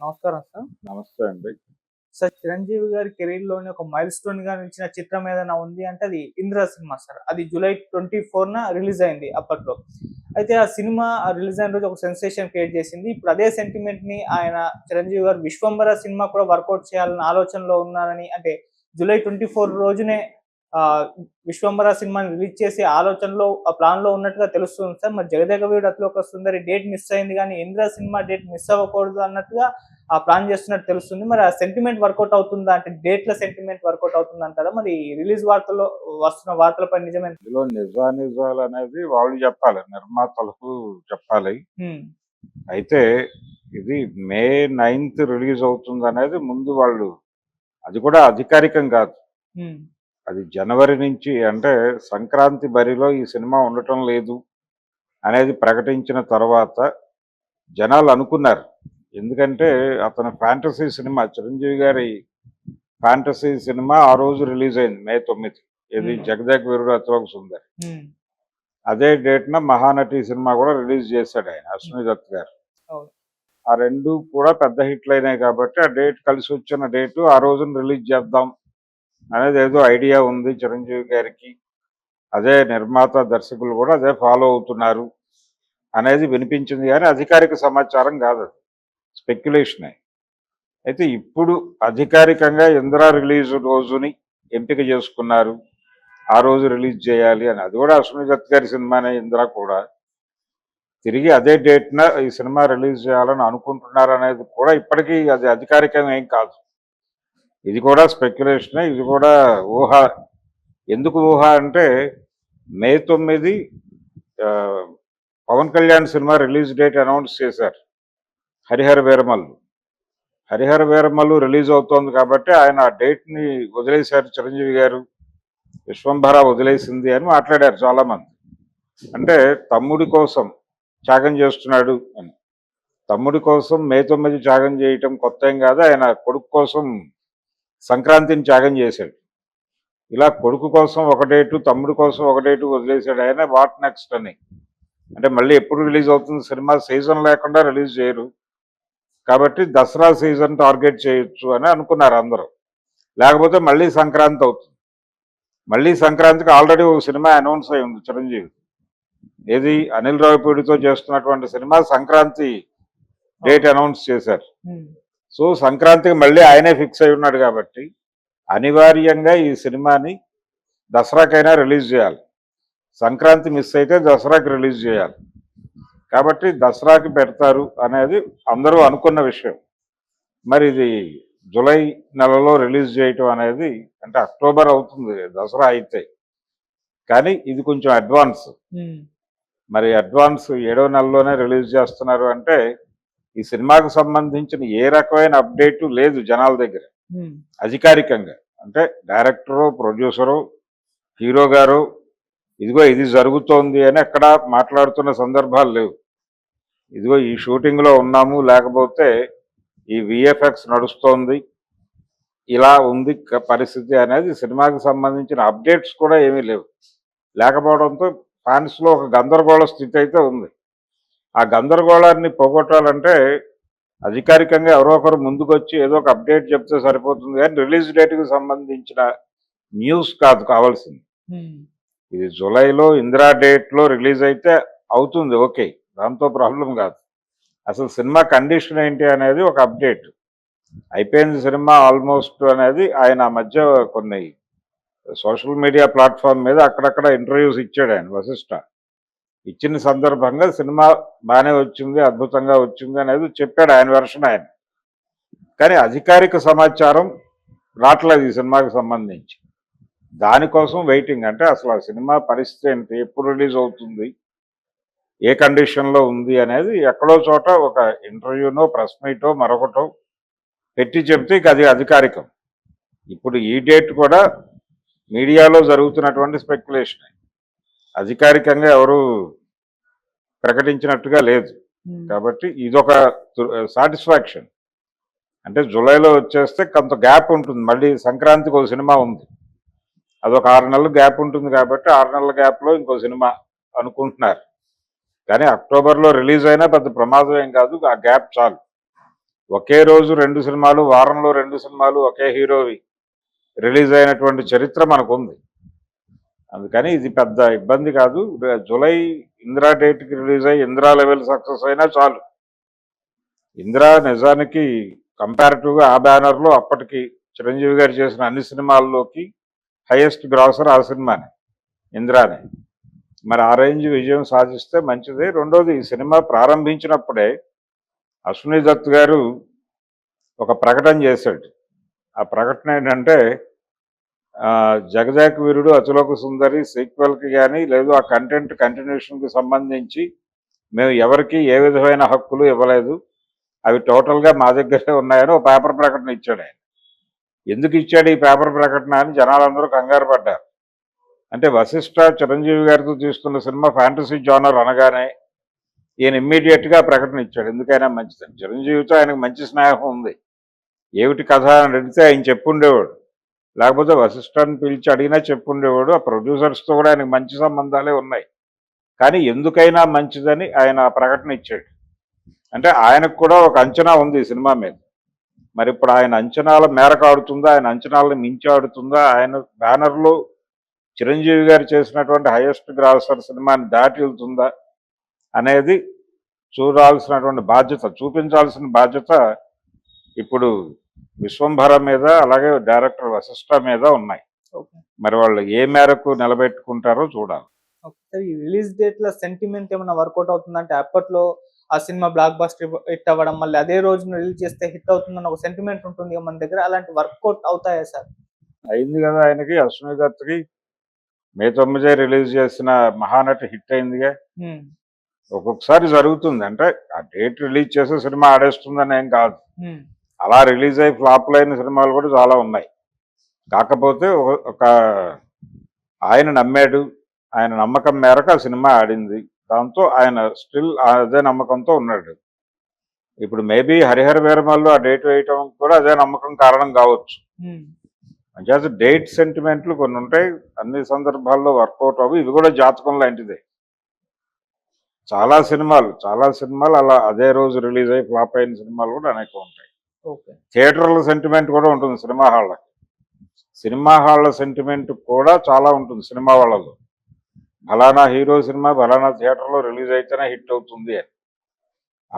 నమస్కారం సార్. నమస్తే అండి. సార్ 'చిరంజీవి' గారి కెరీర్‌లోనే ఒక మైల్ స్టోన్‌గా నిలిచిన చిత్రం ఏదైనా ఉంది అంటే అది 'ఇంద్ర' సినిమా సార్. అది జూలై 24న రిలీజ్ అయింది అప్పట్లో. అయితే ఆ సినిమా రిలీజ్ అయిన రోజు ఒక సెన్సేషన్ క్రియేట్ చేసింది. ఇప్పుడు అదే సెంటిమెంట్‌ని ఆయన 'చిరంజీవి' గారు 'విశ్వంబర' సినిమా కూడా వర్కౌట్ చేయాలన్న ఆలోచనలో ఉన్నారని అంటే జూలై 24 రోజునే 'విశ్వంబర' సినిమాని రిలీజ్ చేసే ఆలోచనలో ఆ ప్లాన్‌లో ఉన్నట్టుగా తెలుస్తుంది సార్. మరి 'జగదేక వీరుడు అతిలోక సుందరి' డేట్ మిస్ అయింది గానీ 'ఇంద్ర' సినిమా డేట్ మిస్ అవ్వకూడదు అన్నట్టుగా ప్లాన్ చేస్తున్నట్టు తెలుస్తుంది. మరి ఆ సెంటిమెంట్ వర్కౌట్ అవుతుందా? అంటే డేట్‌ల సెంటిమెంట్ వర్కౌట్ అవుతుందంటారా? మరి రిలీజ్ వార్తల్లో వస్తున్న వార్తలపై నిజమేనా? ఇందులో నిజానిజాలనేది వాళ్ళు చెప్పాలి. నిర్మాతలకు చెప్పాలి. హ్మ్. అయితే ఇది మే 9థ్ రిలీజ్ అవుతుందనేది ముందు వాళ్ళు అది కూడా అధికారికం కాదు. హ్మ్. అది జనవరి నుంచి అంటే సంక్రాంతి బరిలో ఈ సినిమా ఉండటం లేదు అనేది ప్రకటించిన తర్వాత జనాలు అనుకున్నారు. ఎందుకంటే అతని ఫ్యాంటసీ సినిమా 'చిరంజీవి' గారి ఫ్యాంటసీ సినిమా ఆ రోజు రిలీజ్ అయింది మే 9. ఇది 'జగదేక వీరుడు అతిలోక సుందరి'. హ్మ్. అదే డేట్‌న 'మహానటి' సినిమా కూడా రిలీజ్ చేశాడు ఆయన అశ్విని దత్ గారు. అవును. ఆ 2 కూడా పెద్ద హిట్‌లయినాయి కాబట్టి ఆ డేట్ కలిసొచ్చిన డేటు ఆ రోజున రిలీజ్ చేద్దాం అనేది ఏదో ఐడియా ఉంది చిరంజీవి గారికి. అదే నిర్మాత, దర్శకులు కూడా అదే ఫాలో అవుతున్నారు అనేది వినిపించింది గానీ అధికారిక సమాచారం కాదది. స్పెక్యులేషనే. అయితే ఇప్పుడు అధికారికంగా 'ఇంద్ర' రిలీజ్ రోజుని ఎంపిక చేసుకున్నారు. ఆ రోజు రిలీజ్ చేయాలి అని. అది కూడా అశ్విని దత్ గారి సినిమానే 'ఇంద్ర' కూడా. తిరిగి అదే డేట్‌న ఈ సినిమా రిలీజ్ చేయాలని అనుకుంటున్నారనేది కూడా ఇప్పటికీ అది అధికారికంగా ఏం కాదు. ఇది కూడా స్పెక్యులేషనే. ఇది కూడా ఊహ. ఎందుకు ఊహ అంటే మే 9 ఆహ్, Pawan Kalyan cinema release date announce చేశారు. 'హరిహర వీరమల్లు'. 'హరిహర వీరమల్లు' రిలీజ్ అవుతోంది కాబట్టి ఆయన ఆ డేట్‌ని వదిలేశారు చిరంజీవి గారు. 'విశ్వంభర' వదిలేసింది అని మాట్లాడారు చాలామంది. అంటే తమ్ముడి కోసం త్యాగం చేస్తున్నాడు అని. తమ్ముడి కోసం మే 9 త్యాగం చేయటం కొత్తేం కాదు. ఆయన కొడుకు కోసం సంక్రాంతిని త్యాగం చేశాడు. ఇలా కొడుకు కోసం ఒక డేటు, తమ్ముడి కోసం ఒక డేటు వదిలేశాడు ఆయన. వాట్ నెక్స్ట్ అని. అంటే మళ్ళీ ఎప్పుడు రిలీజ్ అవుతుంది సినిమా? సీజన్ లేకుండా రిలీజ్ చేయరు. కాబట్టి దసరా సీజన్ టార్గెట్ చేయొచ్చు అని అనుకున్నారు అందరూ. లేకపోతే మళ్ళీ సంక్రాంతి అవుతుంది. మళ్ళీ సంక్రాంతికి ఆల్రెడీ ఒక సినిమా అనౌన్స్ అయి ఉంది చిరంజీవి. ఏది అనిల్ రావిపూడితో చేస్తున్నటువంటి సినిమా సంక్రాంతి డేట్ అనౌన్స్ చేశారు. సో సంక్రాంతికి మళ్ళీ ఆయనే ఫిక్స్ అయి ఉన్నాడు కాబట్టి అనివార్యంగా ఈ సినిమాని దసరాకైనా రిలీజ్ చేయాలి. సంక్రాంతి మిస్ అయితే దసరాకి రిలీజ్ చేయాలి. కాబట్టి దసరాకి పెడతారు అనేది అందరూ అనుకున్న విషయం. మరి ఇది జూలై నెలలో రిలీజ్ చేయటం అనేది అంటే అక్టోబర్ అవుతుంది దసరా అయితే. కానీ ఇది కొంచెం అడ్వాన్స్. మరి అడ్వాన్స్ 7వ నెలలోనే రిలీజ్ చేస్తున్నారు అంటే ఈ సినిమాకు సంబంధించిన ఏ రకమైన అప్డేటు లేదు జనాల దగ్గర అధికారికంగా. అంటే డైరెక్టరు, ప్రొడ్యూసరు, హీరో గారు ఇదిగో ఇది జరుగుతోంది అని ఎక్కడ మాట్లాడుతున్న సందర్భాలు లేవు. ఇదిగో ఈ షూటింగ్లో ఉన్నాము, లేకపోతే ఈ విఎఫ్ఎక్స్ నడుస్తోంది, ఇలా ఉంది పరిస్థితి అనేది సినిమాకి సంబంధించిన అప్డేట్స్ కూడా ఏమీ లేవు. లేకపోవడంతో ఫ్యాన్స్లో ఒక గందరగోళ స్థితి అయితే ఉంది. ఆ గందరగోళాన్ని పోగొట్టాలంటే అధికారికంగా ఎవరో ఒకరు ముందుకొచ్చి ఏదో ఒక అప్డేట్ చెప్తే సరిపోతుంది కానీ రిలీజ్ డేట్కి సంబంధించిన న్యూస్ కాదు కావాల్సింది. ఇది జూలైలో 'ఇందిరా' డేట్లో రిలీజ్ అయితే అవుతుంది, ఓకే, దాంతో ప్రాబ్లం కాదు. అసలు సినిమా కండిషన్ ఏంటి అనేది ఒక అప్డేట్. అయిపోయింది సినిమా ఆల్మోస్ట్ అనేది ఆయన మధ్య కొన్ని సోషల్ మీడియా ప్లాట్ఫామ్ మీద అక్కడక్కడ ఇంటర్వ్యూస్ ఇచ్చాడు ఆయన వశిష్ఠ. ఇచ్చిన సందర్భంగా సినిమా బాగానే వచ్చింది, అద్భుతంగా వచ్చింది అనేది చెప్పాడు ఆయన వెర్షన్ ఆయన. కానీ అధికారిక సమాచారం రావట్లేదు ఈ సినిమాకి సంబంధించి. దానికోసం వెయిటింగ్. అంటే అసలు ఆ సినిమా పరిస్థితి ఏంటి, ఎప్పుడు రిలీజ్ అవుతుంది, ఏ కండిషన్లో ఉంది అనేది ఎక్కడో చోట ఒక ఇంటర్వ్యూనో ప్రెస్ మీటో మరొకటో పెట్టి చెప్తే ఇక అది అధికారికం. ఇప్పుడు ఈ డేట్ కూడా మీడియాలో జరుగుతున్నటువంటి స్పెక్యులేషన్, అధికారికంగా ఎవరు ప్రకటించినట్టుగా లేదు. కాబట్టి ఇదొక సాటిస్ఫాక్షన్. అంటే జూలైలో వచ్చేస్తే కొంత గ్యాప్ ఉంటుంది, మళ్ళీ సంక్రాంతికి ఒక సినిమా ఉంది, అదొక 6 నెలలు గ్యాప్ ఉంటుంది కాబట్టి 6 నెలల గ్యాప్లో ఇంకో సినిమా అనుకుంటున్నారు. కానీ అక్టోబర్లో రిలీజ్ అయినా పెద్ద ప్రమాదం ఏం కాదు, ఆ గ్యాప్ చాలు. ఒకే రోజు 2 సినిమాలు, వారంలో 2 సినిమాలు ఒకే హీరోవి రిలీజ్ అయినటువంటి చరిత్ర మనకుంది. అందుకని ఇది పెద్ద ఇబ్బంది కాదు. జూలై ఇందిరా డేట్కి రిలీజ్ అయ్యి ఇందిరా లెవెల్ సక్సెస్ అయినా చాలు. ఇందిరా నిజానికి కంపారిటివ్గా ఆ బ్యానర్లో అప్పటికి చిరంజీవి గారు చేసిన అన్ని సినిమాల్లోకి హైయెస్ట్ గ్రాసర్ ఆ సినిమానే, ఇందిరానే. మరి ఆ రేంజ్ విజయం సాధిస్తే మంచిదే. రెండోది, ఈ సినిమా ప్రారంభించినప్పుడే అశ్విని దత్ గారు ఒక ప్రకటన చేశాడు. ఆ ప్రకటన ఏంటంటే, జగదేక వీరుడు అతిలోక సుందరి సీక్వెల్కి కానీ లేదు ఆ కంటెంట్ కంటిన్యూషన్కి సంబంధించి మేము ఎవరికి ఏ విధమైన హక్కులు ఇవ్వలేదు, అవి టోటల్గా మా దగ్గరే ఉన్నాయని ఒక పేపర్ ప్రకటన ఇచ్చాడు ఆయన. ఎందుకు ఇచ్చాడు ఈ పేపర్ ప్రకటన అని జనాలందరూ కంగారు పడ్డారు. అంటే వశిష్ఠ చిరంజీవి గారితో తీసుకున్న సినిమా ఫ్యాంటసీ జానర్ అనగానే ఈయన ఇమ్మీడియట్గా ప్రకటన ఇచ్చాడు, ఎందుకైనా మంచిదని. చిరంజీవితో ఆయనకు మంచి స్నేహం ఉంది. ఏమిటి కథ అని అడిగితే ఆయన చెప్పుండేవాడు, లేకపోతే వశిష్ఠాన్ని పిలిచి అడిగినా చెప్పుండేవాడు. ఆ ప్రొడ్యూసర్స్తో కూడా ఆయనకు మంచి సంబంధాలే ఉన్నాయి. కానీ ఎందుకైనా మంచిదని ఆయన ఆ ప్రకటన ఇచ్చాడు. అంటే ఆయనకు కూడా ఒక అంచనా ఉంది ఈ సినిమా మీద. మరి ఇప్పుడు ఆయన అంచనాల మేరకు ఆడుతుందా, ఆయన అంచనాలను మించి ఆడుతుందా, ఆయన బ్యానర్లో చిరంజీవి గారు చేసినటువంటి హైయెస్ట్ గ్రాసర్ సినిమాని దాటి వెళ్తుందా అనేది చూడాల్సినటువంటి బాధ్యత, చూపించాల్సిన బాధ్యత ఇప్పుడు విశ్వంభర మీద అలాగే డైరెక్టర్ వశిష్ఠ మీద ఉన్నాయి. ఓకే. మరి వాళ్ళు ఏ మేరకు నిలబెట్టుకుంటారో చూడాలి. ఒకసారి ఈ రిలీజ్ డేట్ లో సెంటిమెంట్ ఏమైనా వర్కౌట్ అవుతుందంటే, అప్పట్లో ఆ సినిమా బ్లాక్ బస్టర్ హిట్ అవ్వడం, మళ్ళీ అదే రోజున రిలీజ్ చేస్తే హిట్ అవుతుందన్న ఒక సెంటిమెంట్ ఉంటుంది కదా మన దగ్గర, అలాంటి వర్కౌట్ అవుతాయా సార్? అయింది కదా ఆయనకి. అశ్విని దత్కి మే 9 రిలీజ్ చేసిన మహానటి హిట్ అయిందిగా. ఉమ్, ఒక్కొక్కసారి జరుగుతుంది. అంటే ఆ డేట్ రిలీజ్ చేసే సినిమా ఆడేస్తుందని ఏం కాదు. ఉమ్, అలా రిలీజ్ అయ్యి ఫ్లాప్లు అయిన సినిమాలు కూడా చాలా ఉన్నాయి. కాకపోతే ఒక ఆయన నమ్మాడు, ఆయన నమ్మకం మేరకు ఆ సినిమా ఆడింది. దాంతో ఆయన స్టిల్ అదే నమ్మకంతో ఉన్నాడు. ఇప్పుడు మేబీ హరిహర వీరమల్లో ఆ డేట్ వేయటం కూడా అదే నమ్మకం కారణం కావచ్చు. ఉమ్, అంటే డేట్ సెంటిమెంట్లు కొన్ని ఉంటాయి, అన్ని సందర్భాల్లో వర్కౌట్ అవ్వి. ఇవి కూడా జాతకం లాంటిదే. చాలా సినిమాలు అలా అదే రోజు రిలీజ్ అయ్యి ఫ్లాప్ అయిన సినిమాలు కూడా అనేక ఉంటాయి. ఓకే. థియేటర్ల సెంటిమెంట్ కూడా ఉంటుంది సినిమా హాళ్ళ సెంటిమెంట్ కూడా చాలా ఉంటుంది సినిమా వాళ్ళలో. ఫలానా హీరో సినిమా ఫలానా థియేటర్లో రిలీజ్ అయితేనే హిట్ అవుతుంది అని.